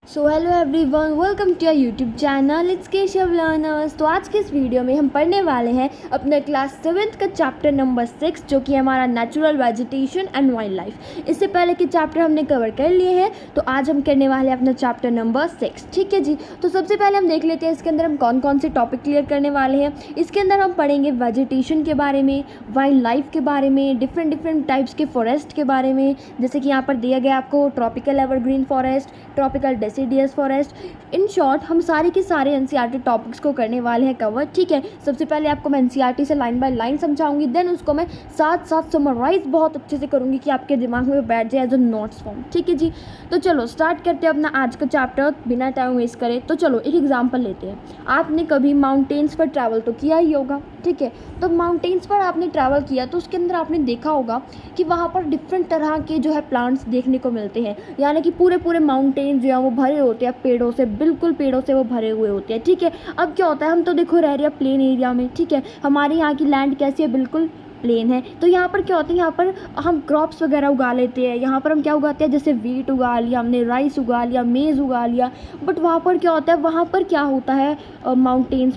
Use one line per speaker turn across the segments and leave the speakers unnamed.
So hello everyone, welcome to your YouTube channel it's Keshav learners. तो आज के इस वीडियो में हम पढ़ने वाले हैं अपने क्लास 7th का चैप्टर नंबर 6, जो कि हमारा natural vegetation and wild life. इससे पहले के चैप्टर हमने कवर कर लिए हैं, तो आज हम करने वाले हैं अपना चैप्टर नंबर 6। ठीक है जी। तो सबसे पहले हम देख लेते हैं इसके अंदर हम कौन कौन से टॉपिक क्लियर करने वाले हैं। इसके अंदर हम पढ़ेंगे वेजिटेशन के बारे में, वाइल्ड लाइफ के बारे में, डिफरेंट टाइप्स के फॉरेस्ट के बारे में, जैसे कि यहाँ पर दिया गया आपको tropical evergreen forest, tropical deciduous forest. In short हम सारे के सारे एनसीईआरटी टॉपिक्स को करने वाले हैं कवर। ठीक है। सबसे पहले आपको मैं एनसीईआरटी से लाइन बाय लाइन समझाऊंगी, देन उसको मैं साथ साथ समराइज बहुत अच्छे से करूंगी कि आपके दिमाग में बैठ जाए एज अ नोट्स फॉर्म। ठीक है जी। तो चलो स्टार्ट करते हैं अपना आज का चैप्टर बिना टाइम वेस्ट करे। तो चलो एक एग्जाम्पल लेते हैं। आपने कभी माउंटेन्स पर ट्रैवल तो किया ही होगा। ठीक है। तो माउंटेन्स पर आपने ट्रैवल किया तो उसके अंदर आपने देखा होगा कि वहाँ पर डिफरेंट तरह के जो है प्लांट्स देखने को मिलते हैं, यानी कि पूरे माउंटेन जो है वो भरे होते हैं पेड़ों से, बिल्कुल पेड़ों से वो भरे हुए होते हैं। ठीक है। अब क्या होता है, हम तो देखो रह रहे हैं प्लेन एरिया में। ठीक है। हमारे यहाँ की लैंड कैसी है, बिल्कुल प्लेन है। तो यहाँ पर क्या होता है, यहाँ पर हम क्रॉप्स वगैरह उगा लेते हैं। यहाँ पर हम क्या उगाते हैं, जैसे वीट उगा लिया हमने, राइस उगा लिया, मेज़ उगा लिया। बट वहाँ पर क्या होता है, वहाँ पर क्या होता है, माउंटेन्स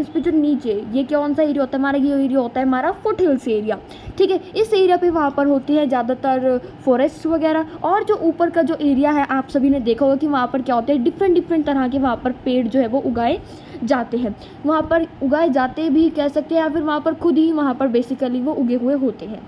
पे जो नीचे ये कौन सा एरिया होता है हमारा, ये एरिया होता है हमारा फुट हिल्स एरिया। ठीक है। इस एरिया पे वहाँ पर होती है ज़्यादातर फॉरेस्ट वगैरह। और जो ऊपर का जो एरिया है, आप सभी ने देखा होगा कि वहाँ पर क्या होता है, डिफरेंट तरह के वहाँ पर पेड़ जो है वो उगाए जाते हैं। वहाँ पर उगाए जाते भी कह सकते हैं, या फिर वहाँ पर खुद ही वहाँ पर बेसिकली वो उगे हुए होते हैं।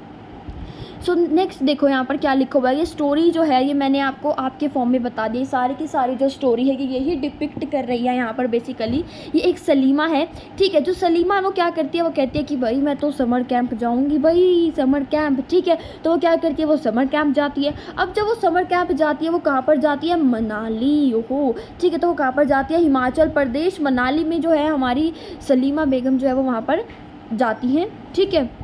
सो नेक्स्ट देखो यहाँ पर क्या लिखा हुआ है। ये स्टोरी जो है ये मैंने आपको आपके फॉर्म में बता दी। सारी की सारी जो स्टोरी है कि यही डिपिक्ट कर रही है यहाँ पर बेसिकली। ये एक सलीमा है। ठीक है। जो सलीमा है वो क्या करती है, वो कहती है कि भाई मैं तो समर कैंप जाऊँगी, भाई समर कैंप। ठीक है। तो वो क्या करती है, वो समर कैंप जाती है। अब जब वो समर कैंप जाती है, वो कहाँ पर जाती है, मनाली। ओहो। ठीक है। तो वो कहाँ पर जाती है, हिमाचल प्रदेश मनाली में जो है हमारी सलीमा बेगम जो है वो वहाँ पर जाती हैं। ठीक है।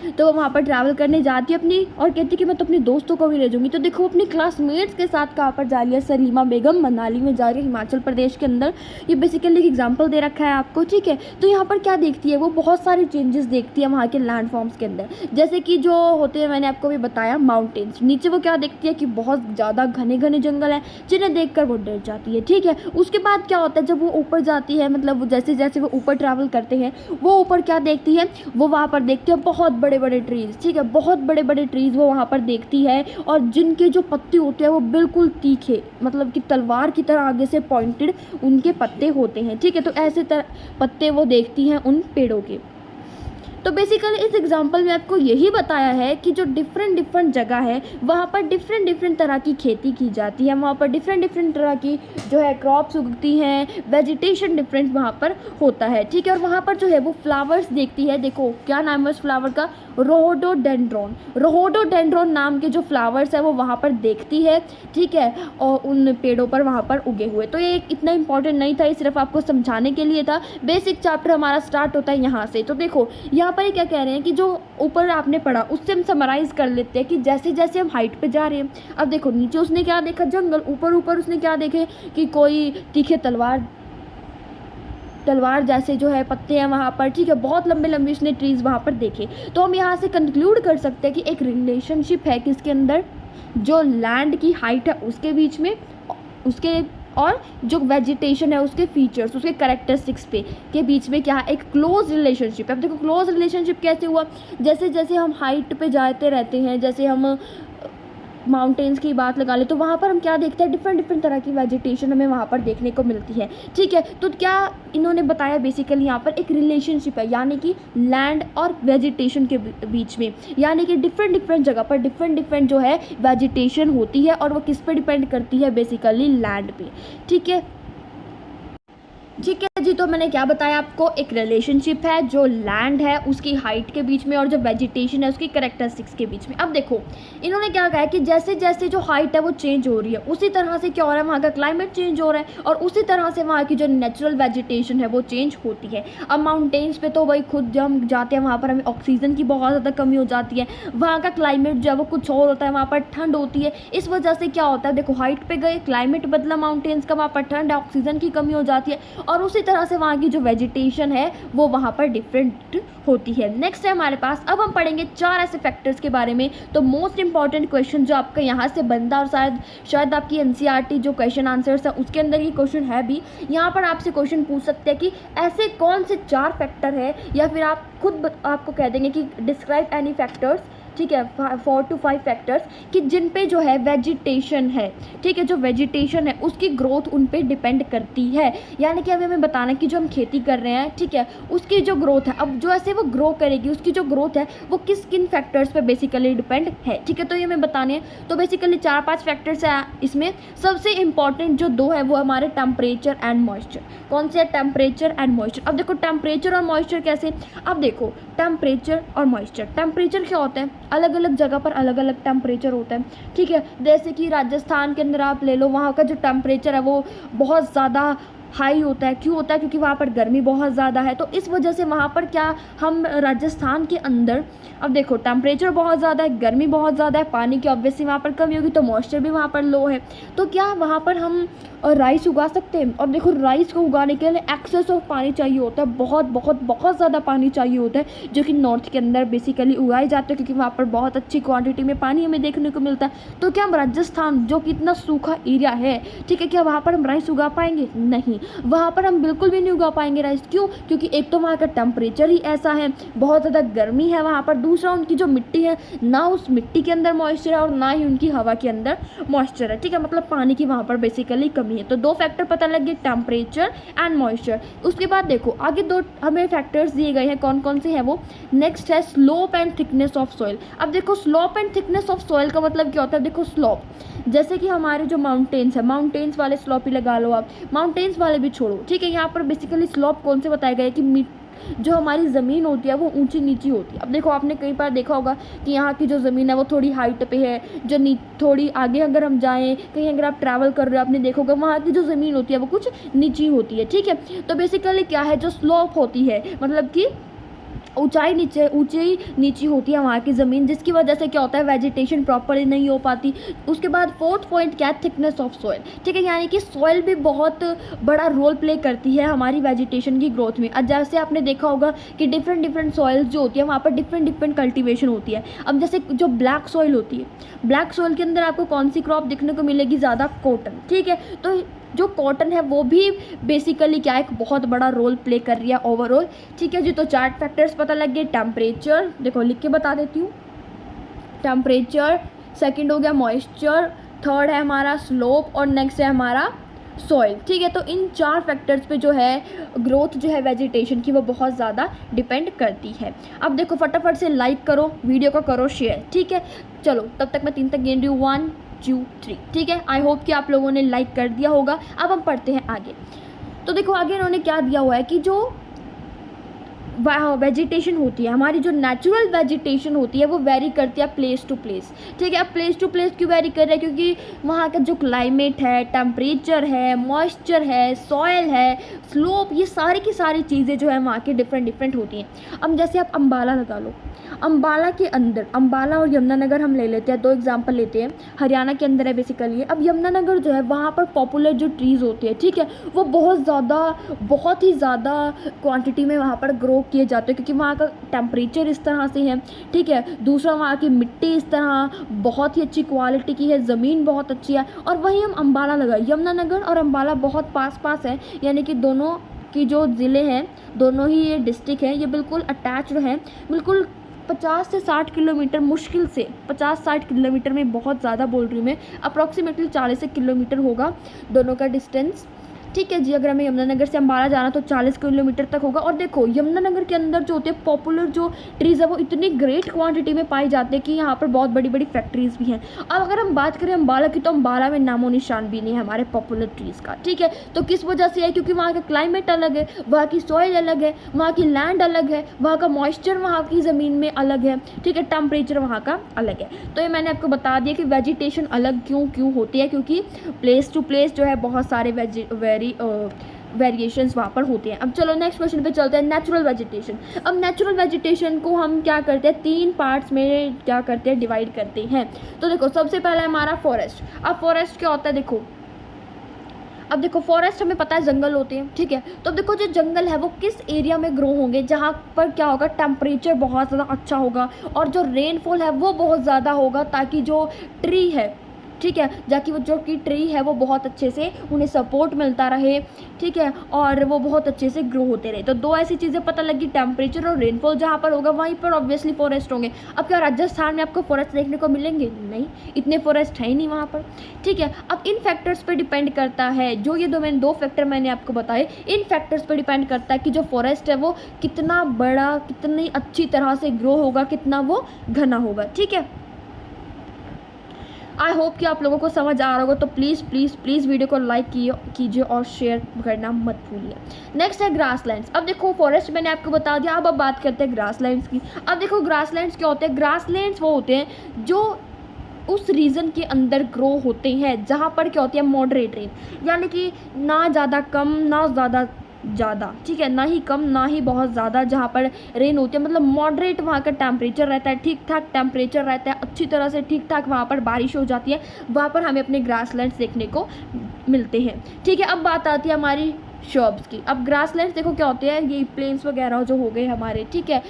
तो वो वहाँ पर ट्रैवल करने जाती है अपनी, और कहती है कि मैं तो अपने दोस्तों को भी ले जाऊँगी। तो देखो अपनी क्लासमेट्स के साथ कहाँ पर जा रही है, सलीमा बेगम मनाली में जा रही है, हिमाचल प्रदेश के अंदर। ये बेसिकली एक एग्जांपल दे रखा है आपको। ठीक है। तो यहाँ पर क्या देखती है, वो बहुत सारे चेंजेस देखती है वहाँ के लैंड फॉर्म्स के अंदर, जैसे कि जो होते हैं मैंने आपको भी बताया माउंटेन्स। नीचे वो क्या देखती है कि बहुत ज़्यादा घने जंगल है, जिन्हें देख कर वो डर जाती है। ठीक है। उसके बाद क्या होता है, जब वो ऊपर जाती है, मतलब जैसे जैसे वो ऊपर ट्रैवल करते हैं, वो ऊपर क्या देखती है, वो वहाँ पर देखती है बहुत बड़े ट्रीज। ठीक है। बहुत बड़े ट्रीज वो वहाँ पर देखती है, और जिनके जो पत्ते होते हैं वो बिल्कुल तीखे, मतलब कि तलवार की तरह आगे से पॉइंटेड उनके पत्ते होते हैं। ठीक है। तो ऐसे पत्ते वो देखती हैं उन पेड़ों के। तो बेसिकली इस एग्जांपल में आपको यही बताया है कि जो डिफरेंट जगह है वहाँ पर डिफरेंट तरह की खेती की जाती है, वहाँ पर डिफरेंट तरह की जो है क्रॉप्स उगती हैं, वेजिटेशन डिफरेंट वहाँ पर होता है। ठीक है। और वहाँ पर जो है वो फ्लावर्स देखती है। देखो क्या नाम है उस फ्लावर का, रोहोडोडेंड्रॉन नाम के जो फ्लावर्स है वो वहाँ पर देखती है। ठीक है। और उन पेड़ों पर वहाँ पर उगे हुए। तो ये इतना इंपॉर्टेंट नहीं था, ये सिर्फ आपको समझाने के लिए था। बेसिक चैप्टर हमारा स्टार्ट होता है यहाँ से। तो देखो यहाँ पर क्या कह रहे हैं कि जो ऊपर आपने पढ़ा उससे हम समराइज कर लेते हैं कि जैसे जैसे हम हाइट पे जा रहे हैं। अब देखो नीचे उसने क्या देखा, जंगल। ऊपर उसने क्या देखे कि कोई तीखे तलवार जैसे जो है पत्ते हैं वहाँ पर। ठीक है। बहुत लंबे उसने ट्रीज वहाँ पर देखे। तो हम यहाँ से कंक्लूड कर सकते हैं कि एक रिलेशनशिप है किसके अंदर, जो लैंड की हाइट है उसके बीच में, उसके और जो वेजिटेशन है उसके फीचर्स, उसके कैरेक्टरिस्टिक्स पे के बीच में क्या है, एक क्लोज रिलेशनशिप है। अब देखो क्लोज रिलेशनशिप कैसे हुआ, जैसे जैसे हम हाइट पे जाते रहते हैं, जैसे हम माउंटेन्स की बात लगा ले तो वहाँ पर हम क्या देखते हैं, डिफरेंट तरह की वेजिटेशन हमें वहाँ पर देखने को मिलती है। ठीक है। तो क्या इन्होंने बताया बेसिकली यहाँ पर एक रिलेशनशिप है, यानी कि लैंड और वेजिटेशन के बीच में, यानी कि डिफरेंट जगह पर डिफरेंट जो है वेजिटेशन होती है, और वो किस पे डिपेंड करती है, बेसिकली लैंड पे। ठीक है जी। तो मैंने क्या बताया आपको, एक रिलेशनशिप है जो लैंड है उसकी हाइट के बीच में, और जो वेजिटेशन है उसकी कैरेक्टरिस्टिक्स के बीच में। अब देखो इन्होंने क्या कहा है कि जैसे जैसे जो हाइट है वो चेंज हो रही है, उसी तरह से क्या हो रहा है, वहाँ का क्लाइमेट चेंज हो रहा है, और उसी तरह से वहाँ की जो नेचुरल वेजिटेशन है वो चेंज होती है। अब माउंटेन्स पे तो भाई खुद जब हम जाते हैं वहाँ पर हमें ऑक्सीजन की बहुत ज़्यादा कमी हो जाती है, वहाँ का क्लाइमेट जो है वो कुछ और होता है, वहाँ पर ठंड होती है। इस वजह से क्या होता है, देखो हाइट पे गए, क्लाइमेट बदला माउंटेन्स का, वहाँ पर ठंड, ऑक्सीजन की कमी हो जाती है, और उसी तरह तरह से वहाँ की जो वेजिटेशन है वो वहाँ पर डिफरेंट होती है। नेक्स्ट है हमारे पास, अब हम पढ़ेंगे 4 ऐसे फैक्टर्स के बारे में। तो मोस्ट इंपॉर्टेंट क्वेश्चन जो आपका यहाँ से बनता और शायद आपकी एनसीईआरटी जो क्वेश्चन आंसर्स है उसके अंदर ये क्वेश्चन है भी। यहाँ पर आपसे क्वेश्चन पूछ सकते हैं कि ऐसे कौन से 4 फैक्टर है, या फिर आप खुद आपको कह देंगे कि डिस्क्राइब एनी फैक्टर्स, ठीक है, 4 to 5 फैक्टर्स कि जिन पे जो है वेजिटेशन है, ठीक है, जो वेजिटेशन है उसकी ग्रोथ उन पे डिपेंड करती है। यानी कि अभी हमें बताना कि जो हम खेती कर रहे हैं, ठीक है, उसकी जो ग्रोथ है, अब जो ऐसे वो ग्रो करेगी उसकी जो ग्रोथ है वो किन फैक्टर्स पे बेसिकली डिपेंड है, ठीक है। तो ये हमें बताने हैं। तो बेसिकली 4-5 फैक्टर्स है इसमें। सबसे इंपॉर्टेंट जो 2 है वो हमारे टेम्परेचर एंड मॉइस्चर। कौन से है? Temperature and moisture. अब देखो टेम्परेचर और मॉइस्चर कैसे, अब देखो टेम्परेचर और मॉइस्चर। टेम्परेचर क्या होता है? अलग अलग जगह पर अलग अलग टेम्परेचर होता है, ठीक है। जैसे कि राजस्थान के अंदर आप ले लो, वहाँ का जो टेम्परेचर है वो बहुत ज़्यादा हाई होता है। क्यों होता है? क्योंकि वहाँ पर गर्मी बहुत ज़्यादा है। तो इस वजह से वहाँ पर क्या, हम राजस्थान के अंदर, अब देखो टेम्परेचर बहुत ज़्यादा है, गर्मी बहुत ज़्यादा है, पानी की ऑब्वियसली वहाँ पर कमी होगी, तो मॉइस्चर भी वहाँ पर लो है। तो क्या वहाँ पर हम राइस उगा सकते हैं? और देखो राइस को उगाने के लिए एक्सेस ऑफ पानी चाहिए होता है, बहुत बहुत बहुत ज़्यादा पानी चाहिए होता है, जो कि नॉर्थ के अंदर बेसिकली उगाए जाते हैं, क्योंकि वहाँ पर बहुत अच्छी क्वांटिटी में पानी हमें देखने को मिलता है। तो क्या हम राजस्थान जो कि इतना सूखा एरिया है, ठीक है, क्या वहाँ पर हम राइस उगा पाएंगे? नहीं, वहाँ पर हम बिल्कुल भी नहीं उगा पाएंगे राइस। क्यों? क्योंकि एक तो वहाँ का टेम्परेचर ही ऐसा है, बहुत ज़्यादा गर्मी है वहाँ पर। दूसरा, उनकी जो मिट्टी है, ना उस मिट्टी के अंदर मॉइस्चर है और ना ही उनकी हवा के अंदर मॉइस्चर है, ठीक है, मतलब पानी की वहाँ पर बेसिकली कमी है। तो 2 फैक्टर पता लग गए, टेम्परेचर एंड मॉइस्चर। उसके बाद देखो आगे 2 हमें फैक्टर्स दिए गए हैं, कौन कौन से हैं वो। नेक्स्ट है slope and thickness of soil. अब देखो slope and thickness of soil का मतलब क्या होता है? देखो स्लोप, जैसे कि हमारे जो माउंटेन्स है, माउंटेन्स वाले स्लोप ही लगा लो आप, माउंटेन्स वाले भी छोड़ो, ठीक है। यहाँ पर बेसिकली स्लोप कौन से बताए गए कि जो हमारी ज़मीन होती है वो ऊंची नीची होती है। अब देखो आपने कई बार देखा होगा कि यहाँ की जो ज़मीन है वो थोड़ी हाइट पे है, जो थोड़ी आगे अगर हम जाएं कहीं, अगर आप ट्रैवल कर रहे हो, आपने देखा होगा वहाँ की जो ज़मीन होती है वो कुछ नीची होती है, ठीक है। तो बेसिकली क्या है, जो स्लोप होती है मतलब कि ऊंचाई नीची होती है वहाँ की ज़मीन, जिसकी वजह से क्या होता है, वेजिटेशन प्रॉपरली नहीं हो पाती। उसके बाद 4th पॉइंट क्या है? थिकनेस ऑफ सॉइल, ठीक है। यानी कि सॉइल भी बहुत बड़ा रोल प्ले करती है हमारी वेजिटेशन की ग्रोथ में। अब जैसे आपने देखा होगा कि डिफरेंट सॉइल्स जो होती है वहाँ पर डिफरेंट कल्टीवेशन होती है। अब जैसे जो ब्लैक सॉइल होती है, ब्लैक सॉइल के अंदर आपको कौन सी क्रॉप देखने को मिलेगी? ज़्यादा कॉटन, ठीक है। तो जो कॉटन है वो भी बेसिकली क्या है, एक बहुत बड़ा रोल प्ले कर रही है ओवरऑल, ठीक है जी। तो 4 फैक्टर्स पता लग गए। टेम्परेचर, देखो लिख के बता देती हूँ, टेम्परेचर, सेकंड हो गया मॉइस्चर, थर्ड है हमारा स्लोप और नेक्स्ट है हमारा सॉइल, ठीक है। तो इन 4 फैक्टर्स पे जो है ग्रोथ जो है वेजिटेशन की वो बहुत ज़्यादा डिपेंड करती है। अब देखो फटाफट से लाइक करो, वीडियो को करो शेयर, ठीक है। चलो तब तक मैं 3 तक गिन रही हूँ, 1 2 3, ठीक है। आई होप कि आप लोगों ने लाइक कर दिया होगा। अब हम पढ़ते हैं आगे। तो देखो आगे इन्होंने क्या दिया हुआ है कि जो वेजिटेशन होती है, हमारी जो नेचुरल वेजिटेशन होती है वो वेरी करती है प्लेस टू प्लेस, ठीक है। अब प्लेस टू प्लेस क्यों वेरी कर रहा है? क्योंकि वहाँ का जो क्लाइमेट है, टेम्परेचर है, मॉइस्चर है, सॉयल है, स्लोप, ये सारी की सारी चीज़ें जो है वहाँ की डिफरेंट होती हैं। अब जैसे आप अम्बाला लगा लो, अम्बाला के अंदर, अम्बाला और यमुनानगर हम ले लेते हैं, 2 एग्जाम्पल लेते हैं, हरियाणा के अंदर है बेसिकली। अब यमुनानगर जो है वहाँ पर पॉपुलर जो ट्रीज़ होती है, ठीक है, वो बहुत ही ज़्यादा क्वांटिटी में वहाँ पर ग्रो किए जाते हैं, क्योंकि वहाँ का टेम्परेचर इस तरह से है, ठीक है। दूसरा वहाँ की मिट्टी इस तरह बहुत ही अच्छी क्वालिटी की है, ज़मीन बहुत अच्छी है। और वहीं हम अम्बाला लगाए, यमुनानगर और अम्बाला बहुत पास है, यानी कि दोनों की जो ज़िले हैं, दोनों ही ये डिस्ट्रिक्ट हैं, ये बिल्कुल अटैच्ड हैं, बिल्कुल 50 से 60 किलोमीटर, मुश्किल से 50-60 किलोमीटर में, बहुत ज़्यादा बोल रही हूँ मैं, अप्रॉक्सीमेटली 40 किलोमीटर होगा दोनों का डिस्टेंस, ठीक है जी। अगर हमें यमुनानगर से अम्बाला जाना तो 40 किलोमीटर तक होगा। और देखो यमुनानगर के अंदर जो होते हैं पॉपुलर जो ट्रीज़ है वो इतनी ग्रेट क्वांटिटी में पाई जाते हैं कि यहाँ पर बहुत बड़ी बड़ी फैक्ट्रीज़ भी हैं। अब अगर हम बात करें अम्बाला की, तो अम्बाला में नामो निशान भी नहीं है हमारे पॉपुलर ट्रीज़ का, ठीक है। तो किस वजह से है? क्योंकि वहाँ का क्लाइमेट अलग है, वहाँ की सॉइल अलग है, वहाँ की लैंड अलग है, वहाँ का मॉइस्चर वहाँ की ज़मीन में अलग है, ठीक है, टेम्परेचर वहाँ का अलग है। तो ये मैंने आपको बता दिया कि वेजिटेशन अलग क्यों होती है, क्योंकि प्लेस टू प्लेस जो है बहुत सारे वेरिएशंस वहाँ पर होते हैं। अब चलो नेक्स्ट क्वेश्चन पे चलते हैं, नेचुरल वेजिटेशन। अब नेचुरल वेजिटेशन को हम क्या करते हैं, 3 पार्ट्स में क्या करते हैं, डिवाइड करते हैं। तो देखो सबसे पहला हमारा फॉरेस्ट। अब फॉरेस्ट क्या होता है, देखो अब देखो फॉरेस्ट हमें पता है जंगल होते हैं, ठीक है। तो अब देखो जो जंगल है वो किस एरिया में ग्रो होंगे, जहाँ पर क्या होगा, टेम्परेचर बहुत ज़्यादा अच्छा होगा और जो रेनफॉल है वो बहुत ज़्यादा होगा, ताकि जो ट्री है, ठीक है, जाकि वो जो की ट्री है वो बहुत अच्छे से उन्हें सपोर्ट मिलता रहे, ठीक है, और वो बहुत अच्छे से ग्रो होते रहे। तो दो ऐसी चीज़ें पता लगी, टेम्परेचर और रेनफॉल जहाँ पर होगा वहीं पर ऑब्वियसली फॉरेस्ट होंगे। अब क्या राजस्थान में आपको फॉरेस्ट देखने को मिलेंगे? नहीं, इतने फॉरेस्ट है ही नहीं वहाँ पर, ठीक है। अब इन फैक्टर्स पर डिपेंड करता है, जो ये दो फैक्टर मैंने आपको बताए, इन फैक्टर्स पर डिपेंड करता है कि जो फॉरेस्ट है वो कितना बड़ा, कितनी अच्छी तरह से ग्रो होगा, कितना वो घना होगा, ठीक है। आई होप कि आप लोगों को समझ आ रहा होगा। तो प्लीज़ प्लीज़ प्लीज़ वीडियो को लाइक कीजिए और शेयर करना मत भूलिए। नेक्स्ट है ग्रासलैंड्स। अब देखो फॉरेस्ट मैंने आपको बता दिया, अब बात करते हैं ग्रासलैंड्स की। अब देखो ग्रासलैंड्स क्या होते हैं? ग्रासलैंड्स वो होते हैं जो उस रीजन के अंदर ग्रो होते हैं जहाँ पर क्या होती है, मॉडरेट रेन, यानी कि ना ज़्यादा कम ना ज़्यादा, ठीक है, ना ही कम ना ही बहुत ज़्यादा, जहाँ पर रेन होती है, मतलब मॉडरेट वहाँ का टेम्परेचर रहता है, ठीक ठाक टेम्परेचर रहता है, अच्छी तरह से ठीक ठाक वहाँ पर बारिश हो जाती है, वहाँ पर हमें अपने ग्रासलैंड्स देखने को मिलते हैं, ठीक है। अब बात आती है हमारी शर्ब्स की। अब ग्रासलैंड्स देखो क्या होते हैं, ये प्लेन्स वगैरह जो हो गए हमारे, ठीक है।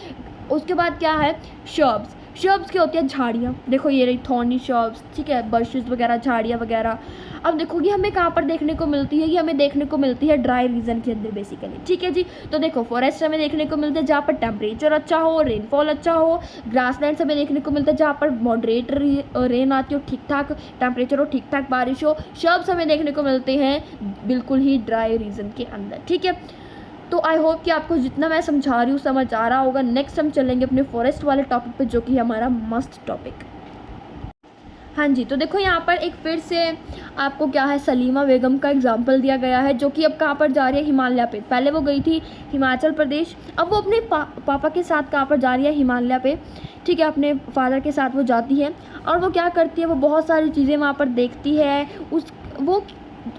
उसके बाद क्या है, शर्ब्स। शर्ब्स क्या होती है? झाड़ियाँ। देखो ये रही थॉर्नी शर्ब्स, ठीक है, बर्शेस वगैरह, झाड़ियाँ वगैरह। अब देखो ये हमें कहाँ पर देखने को मिलती है? ये हमें देखने को मिलती है ड्राई रीजन के अंदर बेसिकली, ठीक है जी। तो देखो फॉरेस्ट हमें देखने को मिलते हैं जहाँ पर टेम्परेचर अच्छा हो, रेनफॉल अच्छा हो। ग्रासलैंड्स हमें देखने को मिलता है जहाँ पर मॉडरेट रेन आती हो, ठीक ठाक टेम्परेचर हो, ठीक ठाक बारिश हो। शर्ब्स हमें देखने को मिलते हैं बिल्कुल ही ड्राई रीजन के अंदर, ठीक है। तो आई होप कि आपको जितना मैं समझा रही हूँ समझ आ रहा होगा। नेक्स्ट हम चलेंगे अपने फॉरेस्ट वाले टॉपिक पे, जो कि हमारा मस्त टॉपिक। हाँ जी, तो देखो यहाँ पर एक फिर से आपको क्या है, सलीमा बेगम का एग्जाम्पल दिया गया है, जो कि अब कहाँ पर जा रही है, हिमालय पे। पहले वो गई थी हिमाचल प्रदेश, अब वो अपने पापा के साथ कहाँ पर जा रही है, हिमालय पे, ठीक है, अपने फादर के साथ वो जाती है। और वो क्या करती है, वो बहुत सारी चीज़ें वहाँ पर देखती है।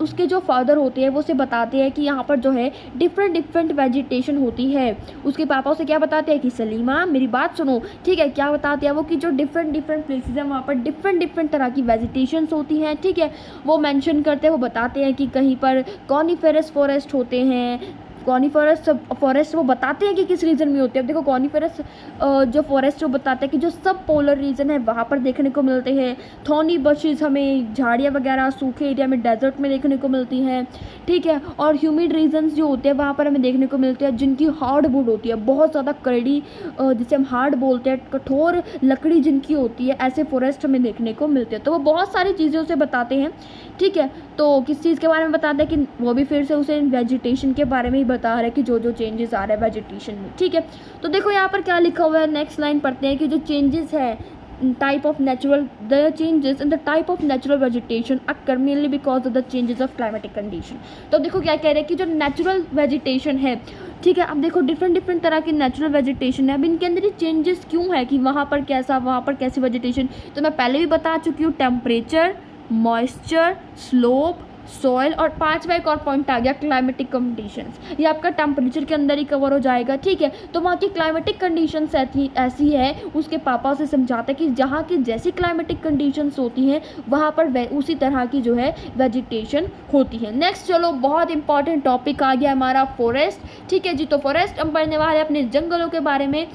उसके जो फादर होते हैं वो उसे बताते हैं कि यहाँ पर जो है डिफरेंट वेजिटेशन होती है। उसके पापा उसे क्या बताते हैं कि सलीमा मेरी बात सुनो, ठीक है। क्या बताते हैं वो कि जो डिफरेंट प्लेसेस हैं वहाँ पर डिफरेंट तरह की वेजिटेशंस होती हैं, ठीक है। वो मेंशन करते हैं, वो बताते हैं कि कहीं पर कॉनिफेरस फॉरेस्ट होते हैं। कॉनिफेरस फॉरेस्ट वो बताते हैं कि किस रीजन में होते हैं। अब देखो कॉनिफेरस जो फॉरेस्ट जो बताते हैं कि जो सब पोलर रीजन है वहाँ पर देखने को मिलते हैं। थॉर्नी बशेस हमें झाड़ियाँ वगैरह सूखे एरिया में, डेजर्ट में देखने को मिलती हैं, ठीक है। और ह्यूमिड रीजन्स जो होते हैं वहाँ पर हमें देखने को मिलते हैं, जिनकी हार्ड वुड होती है, बहुत ज़्यादा कड़ी, जिसे हम हार्ड बोलते हैं, कठोर लकड़ी जिनकी होती है, ऐसे फॉरेस्ट हमें देखने को मिलते हैं। तो वो बहुत सारी चीज़ें उसे बताते हैं, ठीक है। तो किस चीज़ के बारे में बताते हैं कि वो भी फिर से उसे वेजिटेशन के बारे में ही बता रहे हैं कि जो चेंजेस आ रहे हैं वेजिटेशन में, ठीक है। तो देखो यहाँ पर क्या लिखा हुआ है, नेक्स्ट लाइन पढ़ते हैं कि जो चेंजेस है the changes in the type of natural vegetation occur mainly because of the changes of climatic condition। तो देखो क्या कह रहे हैं कि जो नेचुरल वेजिटेशन है, ठीक है। अब देखो डिफरेंट तरह की नेचुरल वेजिटेशन है। अब इनके अंदर ये चेंजेस क्यों है कि वहाँ पर कैसा, वहाँ पर कैसी वेजिटेशन, तो मैं पहले भी बता चुकी हूँ, टेम्परेचर, मॉइस्चर, स्लोप, सॉइल, और पांचवा एक और पॉइंट आ गया क्लाइमेटिक कंडीशंस। ये आपका टेम्परेचर के अंदर ही कवर हो जाएगा, ठीक है। तो वहाँ की क्लाइमेटिक कंडीशंस ऐसी है, उसके पापा उसे समझाते हैं कि जहाँ की जैसी क्लाइमेटिक कंडीशंस होती हैं वहाँ पर उसी तरह की जो है वेजिटेशन होती है। नेक्स्ट चलो, बहुत इंपॉर्टेंट टॉपिक आ गया हमारा फॉरेस्ट, ठीक है जी। तो फॉरेस्ट हम पढ़ने वाले अपने जंगलों के बारे में।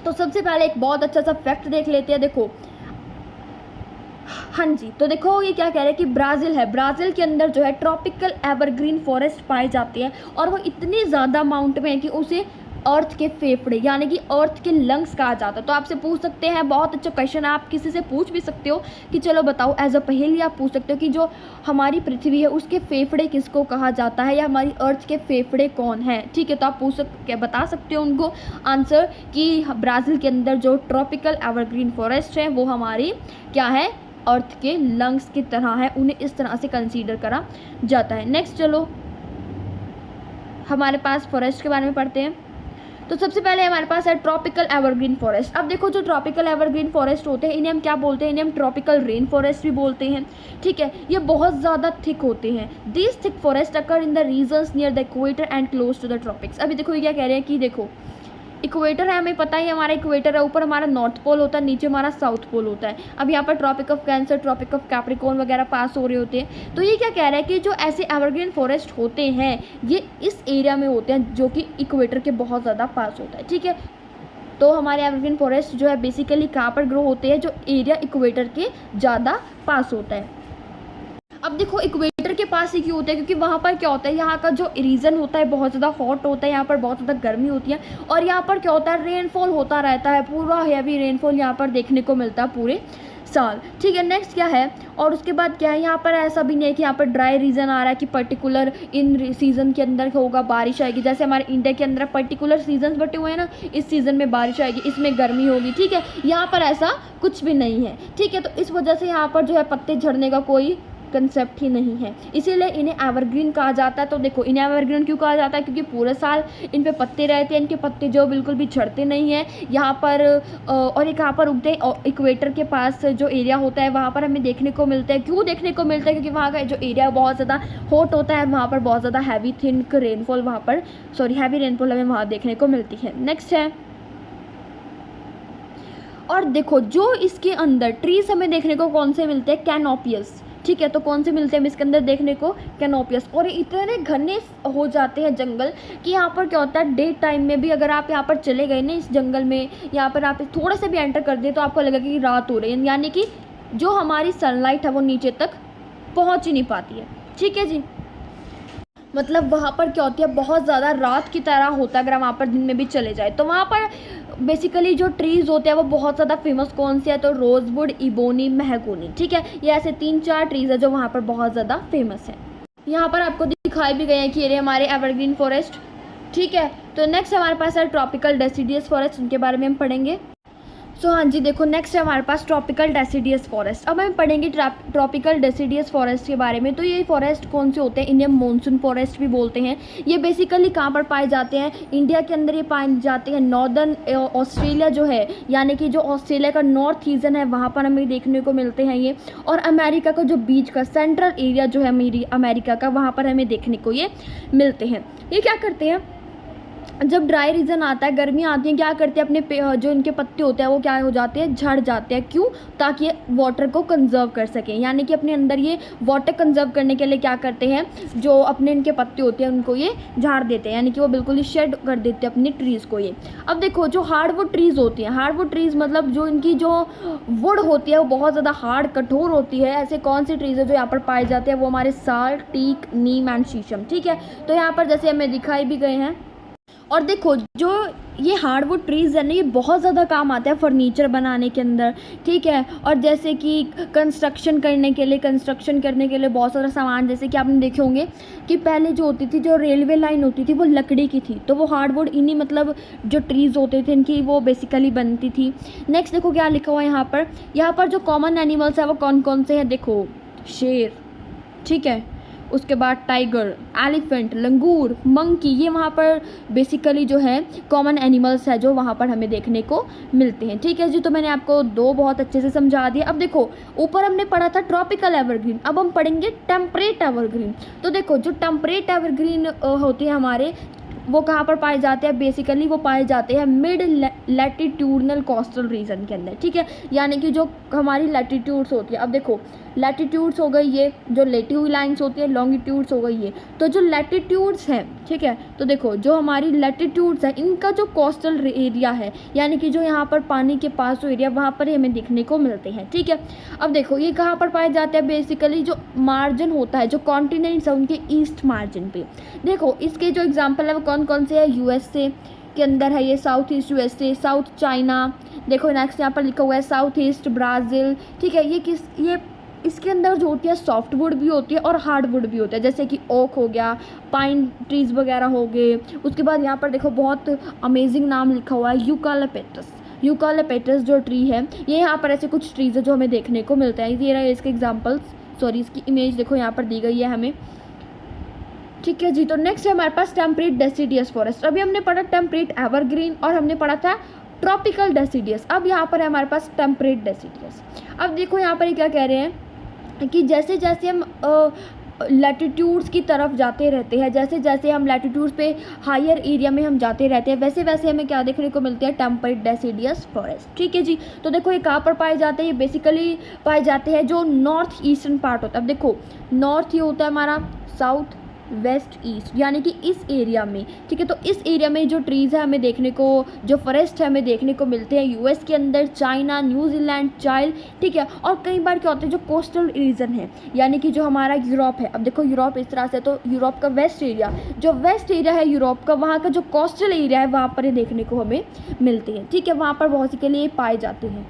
तो सबसे पहले एक बहुत अच्छा सा फैक्ट देख लेते हैं। देखो हाँ जी, तो देखो ये क्या कह रहे हैं कि ब्राज़ील है, ब्राज़ील के अंदर जो है ट्रॉपिकल एवरग्रीन फॉरेस्ट पाए जाते हैं, और वो इतनी ज़्यादा अमाउंट में है कि उसे अर्थ के फेफड़े यानी कि अर्थ के लंग्स कहा जाता है। तो आपसे पूछ सकते हैं, बहुत अच्छा क्वेश्चन, आप किसी से पूछ भी सकते हो कि चलो बताओ, एज अ पहेली आप पूछ सकते हो कि जो हमारी पृथ्वी है उसके फेफड़े किसको कहा जाता है, या हमारी अर्थ के फेफड़े कौन है, ठीक है। तो आप बता सकते हो उनको आंसर कि ब्राज़ील के अंदर जो ट्रॉपिकल एवरग्रीन फॉरेस्ट है वो हमारी क्या है, अर्थ के लंग्स की तरह है, उन्हें इस तरह से कंसीडर करा जाता है। नेक्स्ट चलो हमारे पास फॉरेस्ट के बारे में पढ़ते हैं। तो सबसे पहले हमारे पास है ट्रॉपिकल एवरग्रीन फॉरेस्ट। अब देखो जो ट्रॉपिकल एवरग्रीन फॉरेस्ट होते हैं इन्हें हम क्या बोलते हैं, इन्हें हम ट्रॉपिकल रेन फॉरेस्ट भी बोलते हैं, ठीक है। ये बहुत ज़्यादा थिक होते हैं। These thick forest occur in the regions near the equator and close to the tropics. अभी देखो ये क्या कह रहे हैं कि देखो इक्वेटर है, हमें पता ही हमारा इक्वेटर है, ऊपर हमारा नॉर्थ पोल होता है, नीचे हमारा साउथ पोल होता है। अब यहाँ पर tropic of cancer, tropic of capricorn वगैरह पास हो रहे होते हैं। तो ये क्या कह रहा है कि जो ऐसे एवरग्रीन फॉरेस्ट होते हैं ये इस एरिया में होते हैं जो कि इक्वेटर के बहुत ज़्यादा पास होता है, ठीक है। तो हमारे एवरग्रीन फॉरेस्ट जो है बेसिकली कहाँ पर ग्रो होते हैं, जो एरिया इक्वेटर के ज़्यादा पास होता है। अब देखो इक्वेटर के पास ही क्यों होता है, क्योंकि वहाँ पर क्या होता है, यहाँ का जो रीजन होता है बहुत ज़्यादा हॉट होता है, यहाँ पर बहुत ज़्यादा गर्मी होती है, और यहाँ पर क्या होता है, रेनफॉल होता रहता है, पूरा हैवी रेनफॉल यहाँ पर देखने को मिलता है पूरे साल, ठीक है। नेक्स्ट क्या है, और उसके बाद क्या है, यहाँ पर ऐसा भी नहीं है कि यहाँ पर ड्राई रीजन आ रहा है कि पर्टिकुलर इन सीज़न के अंदर होगा बारिश आएगी, जैसे हमारे इंडिया के अंदर पर्टिकुलर सीजन्स बटे हुए हैं ना, इस सीज़न में बारिश आएगी, इसमें गर्मी होगी, ठीक है। यहाँ पर ऐसा कुछ भी नहीं है, ठीक है। तो इस वजह से यहाँ पर जो है पत्ते झड़ने का कोई कंसेप्ट ही नहीं है, इसीलिए इन्हें एवरग्रीन कहा जाता है। तो देखो इन्हें एवरग्रीन क्यों कहा जाता है, क्योंकि पूरे साल इन पे पत्ते रहते हैं, इनके पत्ते जो बिल्कुल भी झड़ते नहीं हैं यहाँ पर, और एक यहाँ पर उगते हैं इक्वेटर के पास जो एरिया होता है वहाँ पर हमें देखने को मिलते हैं। क्यों देखने को मिलता है, क्योंकि वहाँ का जो एरिया बहुत ज़्यादा हॉट होता है, वहाँ पर बहुत ज़्यादा हैवी थिनक रेनफॉल हैवी रेनफॉल हमें वहाँ देखने को मिलती है। नेक्स्ट है, और देखो जो इसके अंदर ट्रीज हमें देखने को कौन से मिलते हैं, कैनोपियस, ठीक है। तो कौन से मिलते हैं इसके अंदर देखने को, कैनोपियस। और इतने घने हो जाते हैं जंगल कि यहाँ पर क्या होता है, डे टाइम में भी अगर आप यहाँ पर चले गए ना इस जंगल में, यहाँ पर आप थोड़ा सा भी एंटर कर दिए तो आपको लगेगा कि रात हो रही है, यानी कि जो हमारी सनलाइट है वो नीचे तक पहुँच ही नहीं पाती है, ठीक है जी। मतलब वहाँ पर क्या होती है, बहुत ज़्यादा रात की तरह होता है अगर हम वहाँ पर दिन में भी चले जाए। तो वहाँ पर बेसिकली जो ट्रीज़ होते हैं वो बहुत ज़्यादा फेमस कौन से है, तो रोजवुड, इबोनी, महगोनी, ठीक है। ये ऐसे 3-4 ट्रीज़ है जो वहाँ पर बहुत ज़्यादा फेमस है। यहाँ पर आपको दिखाई भी गए हैं कि ये हमारे एवरग्रीन फॉरेस्ट, ठीक है। तो नेक्स्ट हमारे पास है ट्रॉपिकल डेसिडियस फॉरेस्ट, उनके बारे में हम पढ़ेंगे। सो हाँ जी, देखो नेक्स्ट है हमारे पास ट्रॉपिकल डेसिडियस फॉरेस्ट। अब हम पढ़ेंगे ट्रॉपिकल डेसिडियस फॉरेस्ट के बारे में। तो ये फॉरेस्ट कौन से होते हैं, इन्हें मॉनसून फॉरेस्ट भी बोलते हैं। ये बेसिकली कहाँ पर पाए जाते हैं, इंडिया के अंदर ये पाए जाते हैं। नॉर्दर्न ऑस्ट्रेलिया जो है, यानी कि जो ऑस्ट्रेलिया का नॉर्थ रीजन है वहाँ पर हमें देखने को मिलते हैं ये। और अमेरिका का जो बीच का सेंट्रल एरिया जो है अमेरिका का, वहाँ पर हमें देखने को ये मिलते हैं। ये क्या करते हैं, जब ड्राई रीजन आता है, गर्मी आती है, क्या करते हैं, अपने जो इनके पत्ते होते हैं वो क्या हो जाते हैं, झड़ जाते हैं। क्यों, ताकि ये वाटर को कंजर्व कर सकें, यानी कि अपने अंदर ये वाटर कंजर्व करने के लिए क्या करते हैं, जो अपने इनके पत्ते होते हैं उनको ये झाड़ देते हैं, यानी कि वो बिल्कुल ही शेड कर देते हैं अपनी ट्रीज़ को ये। अब देखो जो हार्डवुड ट्रीज़ होती हैं, हार्डवुड ट्रीज़ मतलब जो इनकी जो वुड होती है वो बहुत ज़्यादा हार्ड कठोर होती है। ऐसे कौन सी ट्रीज़ है जो यहाँ पर पाए जाते हैं, वो हमारे साल, टीक, नीम एंड शीशम, ठीक है। तो यहाँ पर जैसे हमें दिखाई भी गए हैं। और देखो जो ये हार्डवुड ट्रीज़ है ना, ये बहुत ज़्यादा काम आता है फर्नीचर बनाने के अंदर, ठीक है। और जैसे कि कंस्ट्रक्शन करने के लिए बहुत सारा सामान, जैसे कि आपने देखे होंगे कि पहले जो होती थी, जो रेलवे लाइन होती थी वो लकड़ी की थी, तो वो हार्डवुड इन्हीं मतलब जो ट्रीज़ होते थे इनकी वो बेसिकली बनती थी। नेक्स्ट देखो क्या लिखा हुआ है यहाँ पर जो कॉमन एनिमल्स है वो कौन कौन से हैं, देखो शेर, ठीक है, उसके बाद टाइगर, एलिफेंट, लंगूर, मंकी, ये वहाँ पर बेसिकली जो है कॉमन एनिमल्स है जो वहाँ पर हमें देखने को मिलते हैं, ठीक है जी। तो मैंने आपको दो बहुत अच्छे से समझा दिया। अब देखो ऊपर हमने पढ़ा था ट्रॉपिकल एवरग्रीन, अब हम पढ़ेंगे टेम्परेट एवरग्रीन। तो देखो जो टेम्परेट एवरग्रीन होते हैं हमारे, वो कहाँ पर पाए जाते हैं, बेसिकली वो पाए जाते हैं मिड लैटिट्यूडनल कोस्टल रीजन के अंदर, ठीक है। यानी कि जो हमारी लैटिट्यूड्स होती है, अब देखो लैटिट्यूड्स हो गई ये, जो लेटिव लाइन्स होती है, लॉन्गिट्यूड्स हो गई ये। तो जो लैटिट्यूड्स हैं, ठीक है, तो देखो जो हमारी लैटिट्यूड्स है इनका जो कोस्टल एरिया है, यानी कि जो यहाँ पर पानी के पास जो एरिया, वहाँ पर हमें देखने को मिलते हैं, ठीक है। अब देखो ये कहाँ पर पाए जाते हैं, बेसिकली जो मार्जिन होता है, जो कॉन्टिनेंट्स है उनके ईस्ट मार्जिन पे। देखो इसके जो एग्जाम्पल है वो कौन कौन से है, यूएसए के अंदर है ये, south east USA, south China. देखो नेक्स्ट यहाँ पर लिखा हुआ है साउथ ईस्ट ब्राज़ील, ठीक है। ये इसके अंदर जो होती है सॉफ्टवुड भी होती है और हार्डवुड भी होता है, जैसे कि ओक हो गया, पाइन ट्रीज़ वगैरह हो गए। उसके बाद यहाँ पर देखो बहुत अमेजिंग नाम लिखा हुआ है, यूकालिप्टस जो ट्री है, ये यहाँ पर ऐसे कुछ ट्रीज़ है जो हमें देखने को मिलते हैं। ये रहे इसके एग्जाम्पल्स, इसकी इमेज देखो यहाँ पर दी गई है हमें, ठीक है जी। तो नेक्स्ट है हमारे पास टेम्परेट डेसिडियस फॉरेस्ट। अभी हमने पढ़ा टेम्परेट एवरग्रीन और हमने पढ़ा था ट्रॉपिकल डेसिडियस। अब यहाँ पर है हमारे पास टेम्परेट डेसिडियस। अब देखो यहाँ पर क्या कह रहे हैं कि जैसे जैसे हम लैटिट्यूड्स की तरफ जाते रहते हैं। जैसे जैसे हम लैटिट्यूड्स पे हायर एरिया में हम जाते रहते हैं, वैसे वैसे हमें क्या देखने को मिलते हैं, टेम्परेट डेसिडियस फॉरेस्ट। ठीक है जी। तो देखो ये कहाँ पर पाए जाते हैं, ये बेसिकली पाए जाते हैं जो नॉर्थ ईस्टर्न पार्ट होता है। अब देखो नॉर्थ ये होता है हमारा साउथ वेस्ट ईस्ट, यानी कि इस एरिया में। ठीक है, तो इस एरिया में जो ट्रीज़ है हमें देखने को, जो फॉरेस्ट है हमें देखने को मिलते हैं यूएस के अंदर, चाइना, न्यूजीलैंड, चाइल्ड। ठीक है, और कई बार क्या होता है जो कोस्टल रीजन है, यानी कि जो हमारा यूरोप है। अब देखो यूरोप इस तरह से, तो यूरोप का वेस्ट एरिया, जो वेस्ट एरिया है यूरोप का, वहाँ का जो कोस्टल एरिया है वहाँ पर ये देखने को हमें मिलते हैं। ठीक है, वहाँ पर बहुत सी के लिए पाए जाते हैं।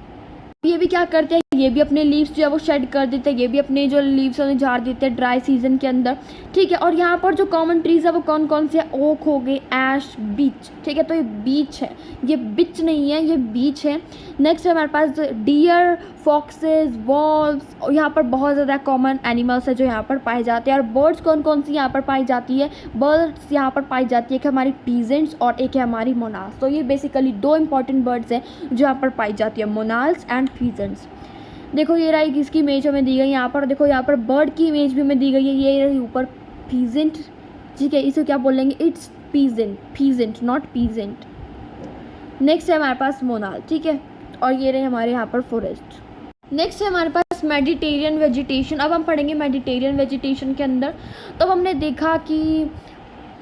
ये भी क्या करते हैं, ये भी अपने लीव्स जो है वो शेड कर देते हैं, ये भी अपने जो लीव्स उन्हें झाड़ देते हैं ड्राई सीजन के अंदर। ठीक है, और यहाँ पर जो कॉमन ट्रीज है वो कौन कौन से हैं, ओक हो गए, ऐश, बीच। ठीक है, तो ये बीच है, ये बिच नहीं है, ये बीच है। नेक्स्ट है हमारे पास डियर, फॉक्सेस, वॉल्व्स, और यहाँ पर बहुत ज़्यादा कॉमन एनिमल्स है जो यहाँ पर पाए जाते हैं। और बर्ड्स कौन कौन सी यहाँ पर पाई जाती है, बर्ड्स यहाँ पर पाई जाती है, एक हमारी पीजेंट्स और एक है हमारी मोनाल्स। तो ये बेसिकली दो इंपॉर्टेंट बर्ड्स हैं जो यहाँ पर पाई जाती है, मोनाल्स एंड पीजेंट्स। देखो ये रही किसकी इमेज हमें दी गई यहाँ पर, देखो यहाँ पर बर्ड की इमेज भी हमें दी गई है, ये रही ऊपर पीजेंट। ठीक है, इसे क्या बोलेंगे, it's peasant, peasant not peasant. Next है हमारे पास मोनाल। ठीक है, और ये रहे हमारे यहाँ पर फॉरेस्ट। नेक्स्ट है हमारे पास मेडिटेरियन वेजिटेशन। अब हम पढ़ेंगे मेडिटेरियन वेजिटेशन के अंदर। तो हमने देखा कि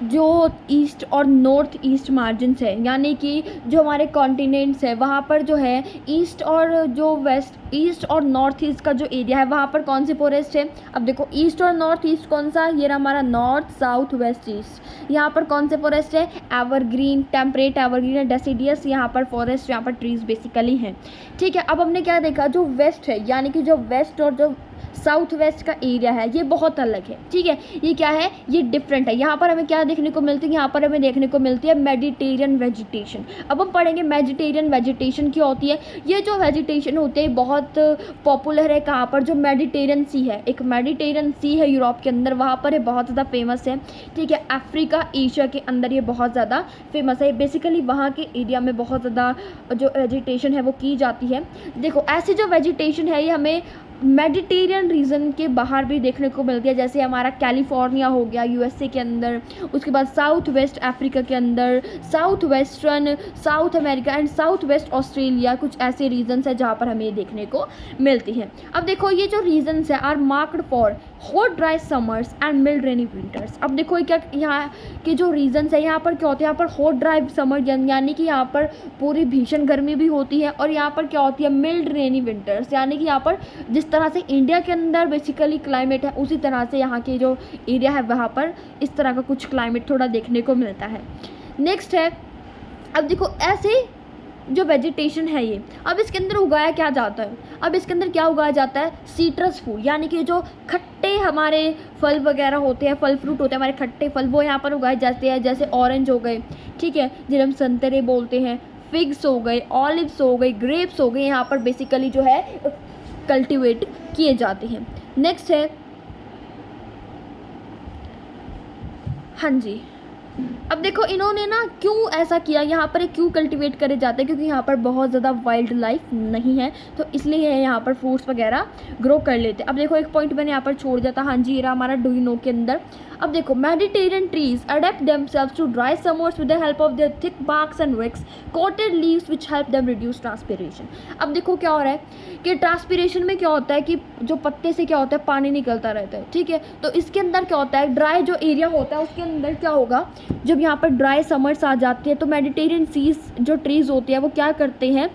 जो ईस्ट और नॉर्थ ईस्ट मार्जिन्स है, यानी कि जो हमारे कॉन्टिनेंट्स है वहाँ पर जो है ईस्ट और जो वेस्ट, ईस्ट और नॉर्थ ईस्ट का जो एरिया है वहाँ पर कौन से फॉरेस्ट है। अब देखो ईस्ट और नॉर्थ ईस्ट कौन सा, ये रहा हमारा नॉर्थ, साउथ, वेस्ट, ईस्ट। यहाँ पर कौन से फॉरेस्ट है, एवरग्रीन, टेम्परेट एवरग्रीन है, डेसिडियस, यहाँ पर फॉरेस्ट, यहाँ पर ट्रीज बेसिकली हैं। ठीक है, अब हमने क्या देखा, जो वेस्ट है, यानी कि जो वेस्ट और जो साउथ वेस्ट का एरिया है ये बहुत अलग है। ठीक है, ये क्या है, ये डिफरेंट है। यहाँ पर हमें क्या देखने को मिलती है, यहाँ पर हमें देखने को मिलती है मेडिटेरियन वेजिटेशन। अब हम पढ़ेंगे मेडिटेरियन वेजिटेशन क्या होती है। ये जो वेजिटेशन होते हैं बहुत पॉपुलर है कहाँ पर, जो मेडिटेरियन सी है, एक मेडिटेरियन सी है यूरोप के अंदर, वहाँ पर ये बहुत ज़्यादा फेमस है। ठीक है, अफ्रीका, एशिया के अंदर ये बहुत ज़्यादा फेमस है। बेसिकली वहाँ के एरिया में बहुत ज़्यादा जो वेजिटेशन है वो की जाती है। देखो ऐसी जो वेजिटेशन है ये हमें मेडिटेरियन रीजन के बाहर भी देखने को मिलती है, जैसे हमारा कैलिफोर्निया हो गया यूएसए के अंदर, उसके बाद साउथ वेस्ट अफ्रीका के अंदर, south western south America and south west Australia, कुछ ऐसे रीजन्स है जहाँ पर हमें देखने को मिलती हैं। अब देखो ये जो रीजन्स है are marked for hot dry summers and mild rainy winters. अब देखो क्या यहाँ के जो रीजन्स है, यहाँ पर क्या होते हैं, यहाँ पर हॉट ड्राई समर यानी कि यहाँ पर पूरी भीषण गर्मी भी होती है, और यहाँ पर क्या होती है मिल्ड रेनी विंटर्स, यानी कि यहाँ पर जिस तरह से इंडिया के अंदर बेसिकली क्लाइमेट है उसी तरह से यहाँ के जो एरिया है वहाँ पर इस तरह का कुछ क्लाइमेट थोड़ा देखने को मिलता है। नेक्स्ट है, अब देखो ऐसे जो वेजिटेशन है ये, अब इसके अंदर उगाया क्या जाता है, अब इसके अंदर क्या उगाया जाता है, सीट्रस फूड, यानी कि जो खट्टे हमारे फल वगैरह होते हैं, फल फ्रूट होते हैं हमारे खट्टे फल, वो यहाँ पर उगाए जाते हैं। जैसे ऑरेंज हो गए, ठीक है, जिन्हें हम संतरे बोलते हैं, फिग्स हो गए, ऑलिव्स हो गए, ग्रेप्स हो गए, यहाँ पर बेसिकली जो है कल्टीवेट किए जाते हैं। नेक्स्ट है, हाँ जी, अब देखो इन्होंने ना क्यों ऐसा किया, यहाँ पर क्यों कल्टीवेट करे जाते हैं, क्योंकि यहाँ पर बहुत ज़्यादा वाइल्ड लाइफ नहीं है, तो इसलिए यहाँ पर फ्रूट्स वगैरह ग्रो कर लेते हैं। अब देखो एक पॉइंट मैंने यहाँ पर छोड़ दिया था, हाँ जी, ये रहा हमारा डू यू नो के अंदर। अब देखो Mediterranean trees adapt themselves to dry summers with the help of their thick barks and wax coated leaves which help them reduce transpiration. अब देखो क्या हो रहा है कि ट्रांसपिरेशन में क्या होता है कि जो पत्ते से क्या होता है पानी निकलता रहता है, ठीक है, तो इसके अंदर क्या होता है ड्राई जो एरिया होता है उसके अंदर क्या होगा, जब यहाँ पर ड्राई समर्स आ जाती है तो मेडिटेरियन सीज जो ट्रीज होती है वो क्या करते हैं,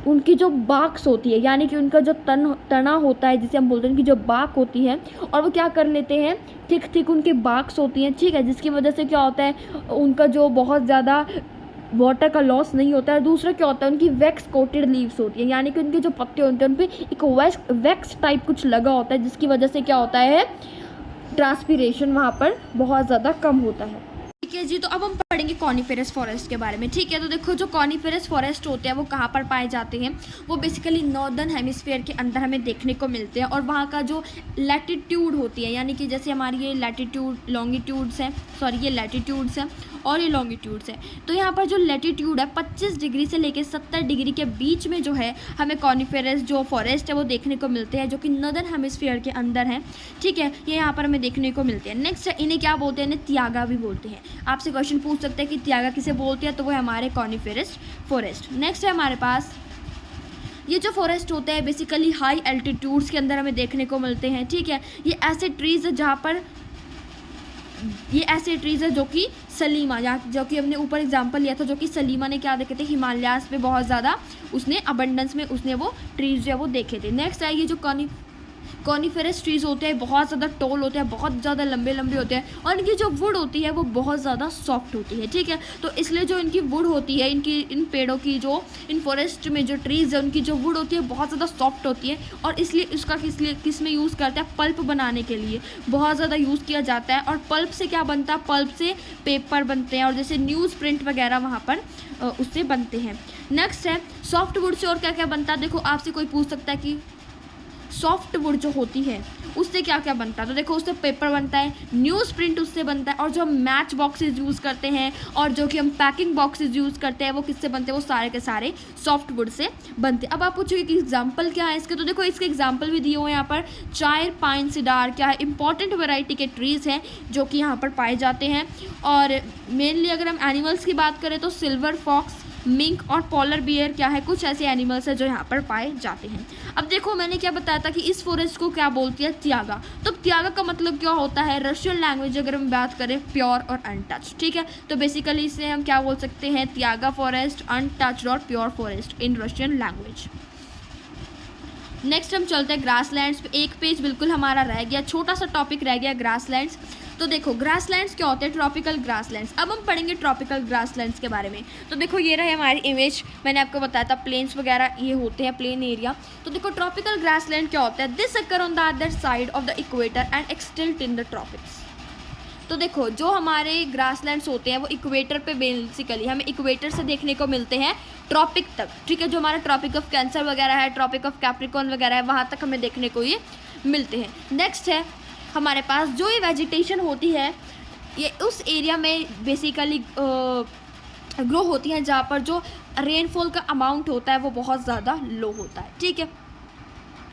उनकी जो बाक्स होती है, यानी कि उनका जो तना होता है जिसे हम बोलते हैं कि जो बाक होती है, और वो क्या कर लेते हैं, थिक थिक उनकी बाक्स होती हैं, ठीक है, जिसकी वजह से क्या होता है उनका जो बहुत ज़्यादा वाटर का लॉस नहीं होता है। दूसरा क्या होता है, उनकी वैक्स कोटेड लीव्स होती है, यानी कि उनके जो पत्ते होते हैं उन पर एक वैक्स टाइप कुछ लगा होता है, जिसकी वजह से क्या होता है ट्रांसपिरेशन वहाँ पर बहुत ज़्यादा कम होता है। ठीक है जी। तो अब हम पढ़ेंगे कॉनिफेरस फॉरेस्ट के बारे में। ठीक है, तो देखो जो कॉनिफेरस फॉरेस्ट होते हैं वो कहाँ पर पाए जाते हैं, वो बेसिकली नॉर्दर्न हेमिस्फीयर के अंदर हमें देखने को मिलते हैं। और वहाँ का जो लैटिट्यूड होती है, यानी कि जैसे हमारी ये लैटिट्यूड लॉन्गिट्यूड्स हैं, सॉरी ये लैटिट्यूड्स हैं और ये लॉन्गिट्यूड्स हैं, तो यहाँ पर जो लैटिट्यूड है 25 डिग्री से लेकर 70 डिग्री के बीच में जो है हमें कॉनिफेरस जो फॉरेस्ट है वो देखने को मिलते हैं, जो कि नॉर्दर्न हेमिस्फीयर के अंदर है। ठीक है, ये यहाँ पर हमें देखने को मिलते हैं। नेक्स्ट है, इन्हें क्या बोलते हैं, इन्हें त्यागा भी बोलते हैं। आपसे क्वेश्चन पूछ सकते हैं कि त्यागा किसे बोलते हैं, तो वो है हमारे कॉनिफेरस फॉरेस्ट। नेक्स्ट है हमारे पास ये जो फॉरेस्ट होते हैं बेसिकली हाई एल्टीट्यूड्स के अंदर हमें देखने को मिलते हैं। ठीक है, ये ऐसे ट्रीज़ है जहाँ पर ये ऐसे ट्रीज़ है जो कि सलीमा, जो कि हमने ऊपर एग्जांपल लिया था, जो कि सलीमा ने क्या देखे थे, हिमालयास पे बहुत ज़्यादा उसने अबंडेंस में उसने वो ट्रीज़ जो है वो देखे थे। नेक्स्ट है ये जो कॉनिफेरस ट्रीज़ होते हैं बहुत ज़्यादा टॉल होते हैं, बहुत ज़्यादा लंबे लंबे होते हैं, और इनकी जो वुड होती है वो बहुत ज़्यादा सॉफ्ट होती है। ठीक है, तो इसलिए जो इनकी वुड होती है, इन पेड़ों की जो इन फॉरेस्ट में जो ट्रीज़ है उनकी जो वुड होती है बहुत ज़्यादा सॉफ्ट होती है, और इसलिए इसका किस में यूज़ करते हैं, पल्प बनाने के लिए बहुत ज़्यादा यूज़ किया जाता है। और पल्प से क्या बनता है, पल्प से पेपर बनते हैं, और जैसे न्यूज़ प्रिंट वगैरह वहाँ पर उससे बनते हैं। नेक्स्ट है सॉफ्ट वुड से और क्या क्या बनता है। देखो आपसे कोई पूछ सकता है कि सॉफ्ट वुड जो होती है उससे क्या क्या बनता है, तो देखो उससे पेपर बनता है, न्यूज़ प्रिंट उससे बनता है, और जो हम मैच बॉक्सेस यूज़ करते हैं और जो कि हम पैकिंग बॉक्सेस यूज़ करते हैं वो किससे बनते हैं, वो सारे के सारे सॉफ्ट वुड से बनते हैं। अब आप पूछोगे कि एग्जाम्पल क्या है इसके, तो देखो इसके एग्जाम्पल भी दिए हुए हैं यहाँ पर। चायर, पाइन, सिडार क्या है, इंपॉर्टेंट वेराइटी के ट्रीज़ हैं जो कि यहाँ पर पाए जाते हैं। और मेनली अगर हम एनिमल्स की बात करें तो सिल्वर फॉक्स, मिंक और पोलर बियर क्या है, कुछ ऐसे एनिमल्स हैं जो यहाँ पर पाए जाते हैं। अब देखो मैंने क्या बताया था कि इस फॉरेस्ट को क्या बोलती है, त्यागा। तो त्यागा का मतलब क्या होता है, रशियन लैंग्वेज अगर हम बात करें प्योर और अनटच्ड। ठीक है, तो बेसिकली इसे हम क्या बोल सकते हैं, त्यागा फॉरेस्ट, अनटच्ड और प्योर फॉरेस्ट इन रशियन लैंग्वेज। नेक्स्ट हम चलते हैं ग्रासलैंड्स पे। एक पेज बिल्कुल हमारा रह गया, छोटा सा टॉपिक रह गया ग्रासलैंड्स। तो देखो ग्रासलैंड्स क्या होते हैं, ट्रॉपिकल ग्रासलैंड्स। अब हम पढ़ेंगे ट्रॉपिकल ग्रासलैंड्स के बारे में। तो देखो ये रहे हमारी इमेज, मैंने आपको बताया था प्लेन्स वगैरह ये होते हैं, प्लेन एरिया। तो देखो ट्रॉपिकल ग्रासलैंड क्या होता है, this occur on the other side of the equator and extend in the tropics. तो देखो जो हमारे ग्रासलैंड्स होते हैं वो इक्वेटर पे बेसिकली हमें इक्वेटर से देखने को मिलते हैं ट्रॉपिक तक। ठीक है, जो हमारा ट्रॉपिक ऑफ कैंसर वगैरह है, ट्रॉपिक ऑफ कैप्रिकॉर्न वगैरह है, वहाँ तक हमें देखने को ये मिलते हैं। नेक्स्ट है हमारे पास जो ये वेजिटेशन होती है ये उस एरिया में बेसिकली ग्रो होती है जहाँ पर जो रेनफॉल का अमाउंट होता है वो बहुत ज़्यादा लो होता है। ठीक है,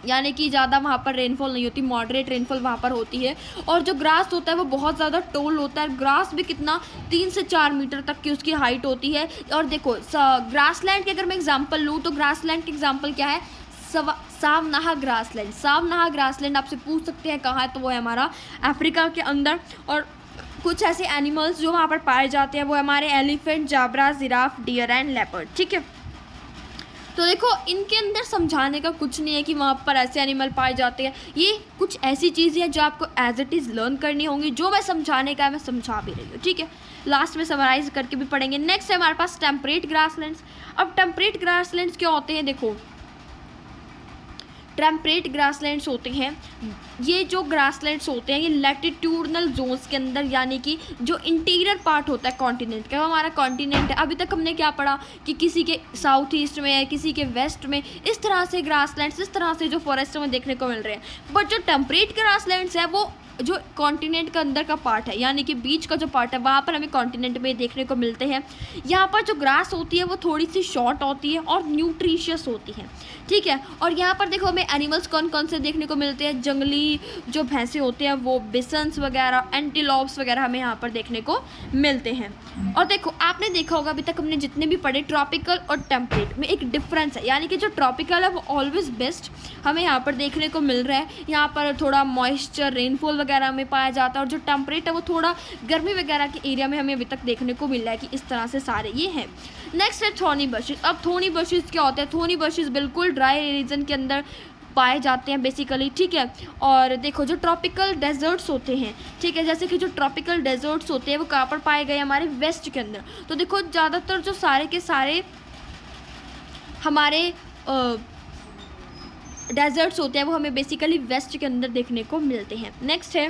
यानी कि ज़्यादा वहाँ पर रेनफॉल नहीं होती, मॉडरेट रेनफॉल वहाँ पर होती है। और जो ग्रास होता है वो बहुत ज़्यादा टोल होता है, ग्रास भी कितना 3 से 4 मीटर तक की उसकी हाइट होती है। और देखो ग्रासलैंड की अगर मैं एग्जांपल लूँ तो ग्रासलैंड की एग्जांपल क्या है, सावनाहा ग्रासलैंड। सावनाहा ग्रासलैंड आपसे पूछ सकते हैं कहाँ है, तो वो है हमारा अफ्रीका के अंदर। और कुछ ऐसे एनिमल्स जो वहाँ पर पाए जाते हैं वो हमारे elephant, zebra, giraffe, deer and leopard. ठीक है, तो देखो इनके अंदर समझाने का कुछ नहीं है कि वहाँ पर ऐसे एनिमल पाए जाते हैं, ये कुछ ऐसी चीज़ें हैं जो आपको एज इट इज़ लर्न करनी होंगी। जो मैं समझाने का है मैं समझा भी रही हूँ। ठीक है, लास्ट में समराइज करके भी पढ़ेंगे। नेक्स्ट है हमारे पास टेम्परेट ग्रासलैंड्स। अब टेम्परेट ग्रासलैंड्स क्या होते हैं, देखो टेम्परेट ग्रासलैंड्स होते हैं, ये जो ग्रासलैंड्स होते हैं ये लैटिट्यूडनल जोन्स के अंदर, यानी कि जो इंटीरियर पार्ट होता है कॉन्टिनेंट का, वो हमारा कॉन्टिनेंट है। अभी तक हमने क्या पढ़ा कि किसी के साउथ ईस्ट में है, किसी के वेस्ट में, इस तरह से ग्रासलैंड्स, इस तरह से जो फॉरेस्ट में देखने को मिल रहे हैं। बट जो टेम्परेट ग्रासलैंड्स है वो जो कॉन्टिनेंट का अंदर का पार्ट है, यानी कि बीच का जो पार्ट है वहाँ पर हमें कॉन्टिनेंट में देखने को मिलते हैं। यहाँ पर जो ग्रास होती है वो थोड़ी सी शॉर्ट होती है और न्यूट्रिशियस होती है। ठीक है, और यहाँ पर देखो हमें एनिमल्स कौन कौन से देखने को मिलते हैं, जंगली जो भैंसे होते हैं वो बिसन्स वगैरह, एंटीलोप्स वगैरह हमें यहाँ पर देखने को मिलते हैं। और देखो आपने देखा होगा अभी तक हमने जितने भी पढ़े ट्रॉपिकल और टेम्परेट में एक डिफरेंस है, यानी कि जो ट्रॉपिकल है वो ऑलवेज बेस्ट हमें यहाँ पर देखने को मिल रहा है। यहाँ पर थोड़ा मॉइस्चर, रेनफॉल वगैरह में पाया जाता है, और जो टेम्परेट है वो थोड़ा गर्मी वगैरह के एरिया में हमें अभी तक देखने को मिल रहा है कि इस तरह से सारे ये हैं। नेक्स्ट है थॉर्नी बशेस। अब थॉर्नी बशेस क्या होते हैं, थॉर्नी बशेस बिल्कुल ड्राई रीजन के अंदर पाए जाते हैं बेसिकली। ठीक है, और देखो जो ट्रॉपिकल डेजर्ट्स होते हैं, ठीक है, जैसे कि जो ट्रॉपिकल डेजर्ट्स होते हैं वो कहाँ पर पाए गए, हमारे वेस्ट के अंदर। तो देखो ज़्यादातर जो सारे के सारे हमारे डेजर्ट्स होते हैं वो हमें बेसिकली वेस्ट के अंदर देखने को मिलते हैं। नेक्स्ट है,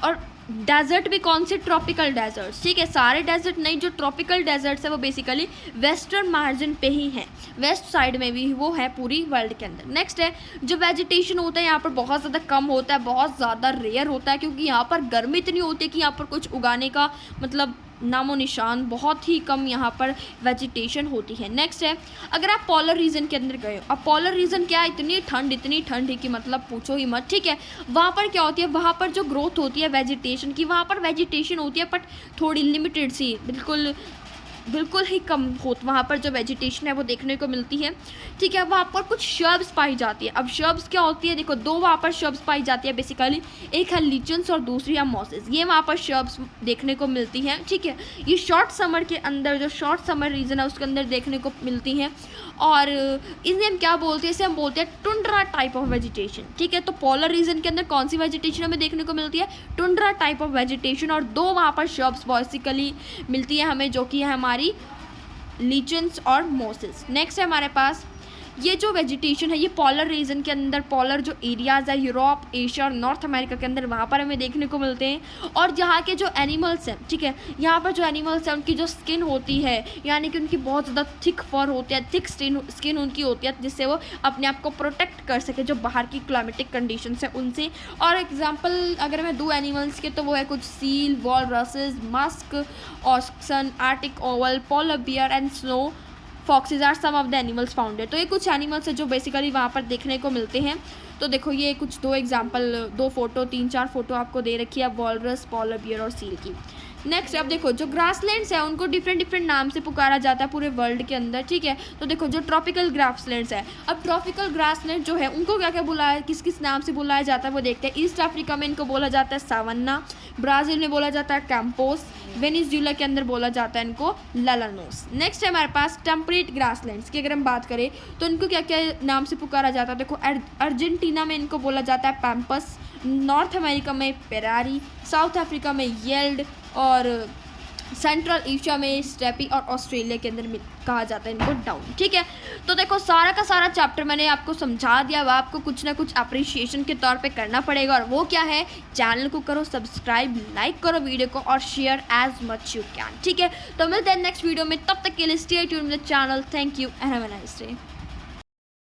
और डेजर्ट भी कौन से, ट्रॉपिकल डेजर्ट्स, ठीक है, सारे डेजर्ट नहीं, जो ट्रॉपिकल डेजर्ट्स है वो बेसिकली वेस्टर्न मार्जिन पे ही है, वेस्ट साइड में भी वो है पूरी वर्ल्ड के अंदर। नेक्स्ट है जो वेजिटेशन होता है यहाँ पर बहुत ज़्यादा कम होता है, बहुत ज़्यादा रेयर होता है, क्योंकि यहाँ पर गर्मी इतनी होती है कि यहाँ पर कुछ उगाने का मतलब नामो निशान, बहुत ही कम यहाँ पर वेजिटेशन होती है। नेक्स्ट है अगर आप पॉलर रीजन के अंदर गए हो, अब पॉलर रीजन क्या है, इतनी ठंड है कि मतलब पूछो ही मत, ठीक है। वहाँ पर क्या होती है, वहाँ पर जो ग्रोथ होती है वेजिटेशन की, वहाँ पर वेजिटेशन होती है बट थोड़ी लिमिटेड सी, बिल्कुल ही कम हो, वहाँ पर जो वेजिटेशन है वो देखने को मिलती है, ठीक है। वहाँ पर कुछ शर्ब्स पाई जाती है। अब शर्ब्स क्या होती है, देखो दो वहाँ पर शर्ब्स पाई जाती है बेसिकली, एक है लिचन्स और दूसरी है मॉसेस, ये वहाँ पर शर्ब्स देखने को मिलती हैं, ठीक है। ये शॉर्ट समर के अंदर, जो शॉर्ट समर रीजन है उसके अंदर देखने को मिलती हैं, और इन्हें हम क्या बोलते हैं, इसे हम बोलते हैं टुंड्रा टाइप ऑफ वेजिटेशन, ठीक है। तो पोलर रीजन के अंदर कौन सी वेजिटेशन हमें देखने को मिलती है, टुंड्रा टाइप ऑफ वेजिटेशन, और दो वहाँ पर शर्ब्स बेसिकली मिलती है हमें, जो कि है हमारी लीचन्स और मोसेस। नेक्स्ट है हमारे पास ये जो वेजिटेशन है, ये पोलर रीजन के अंदर, पोलर जो एरियाज़ है यूरोप, एशिया और नॉर्थ अमेरिका के अंदर, वहाँ पर हमें देखने को मिलते हैं। और यहाँ के जो एनिमल्स हैं, ठीक है, यहाँ पर जो एनिमल्स हैं उनकी जो स्किन होती है, यानी कि उनकी बहुत ज़्यादा थिक फर होती है, थिक स्किन उनकी होती है, जिससे वो अपने आप को प्रोटेक्ट कर सके जो बाहर की क्लाइमेटिक कंडीशंस है उनसे। और एग्जाम्पल अगर मैं दूँ एनिमल्स के, तो वो है कुछ seal, walruses, musk, oxen, arctic owl, polar bear and snow foxes are some of the animals founded. तो ये कुछ एनिमल्स है जो बेसिकली वहाँ पर देखने को मिलते हैं। तो देखो ये कुछ दो एग्जांपल, दो फोटो, 3-4 फोटो आपको दे रखी है वॉलरस, पोलर बियर और सील की। नेक्स्ट अब देखो जो ग्रासलैंड्स है उनको डिफरेंट नाम से पुकारा जाता है पूरे वर्ल्ड के अंदर, ठीक है। तो देखो जो ट्रॉपिकल ग्रासलैंड्स है, अब ट्रॉपिकल ग्रासलैंड जो है उनको क्या क्या बुलाया, किस किस नाम से बुलाया जाता है वो देखते हैं। ईस्ट अफ्रीका में इनको बोला जाता है सावन्ना, ब्राज़ील में बोला जाता है कैंपोस, वेनेजुएला के अंदर बोला जाता है इनको लालानोस। नेक्स्ट है हमारे पास टेम्परेट ग्रासलैंड्स की अगर हम बात करें तो इनको क्या क्या नाम से पुकारा जाता है। देखो अर्जेंटीना में इनको बोला जाता है पैम्पस, नॉर्थ अमेरिका में पेरारी, साउथ अफ्रीका में येल्ड, और सेंट्रल एशिया में स्टेपी, और ऑस्ट्रेलिया के अंदर कहा जाता है इनको डाउन, ठीक है। तो देखो सारा का सारा चैप्टर मैंने आपको समझा दिया, वह आपको कुछ ना कुछ अप्रिशिएशन के तौर पे करना पड़ेगा, और वो क्या है, चैनल को करो सब्सक्राइब, लाइक करो वीडियो को, और share as much you can, ठीक है। तो मिलते हैं नेक्स्ट वीडियो में, तब तक के लिए stay tuned with the channel. Thank you and have a nice day.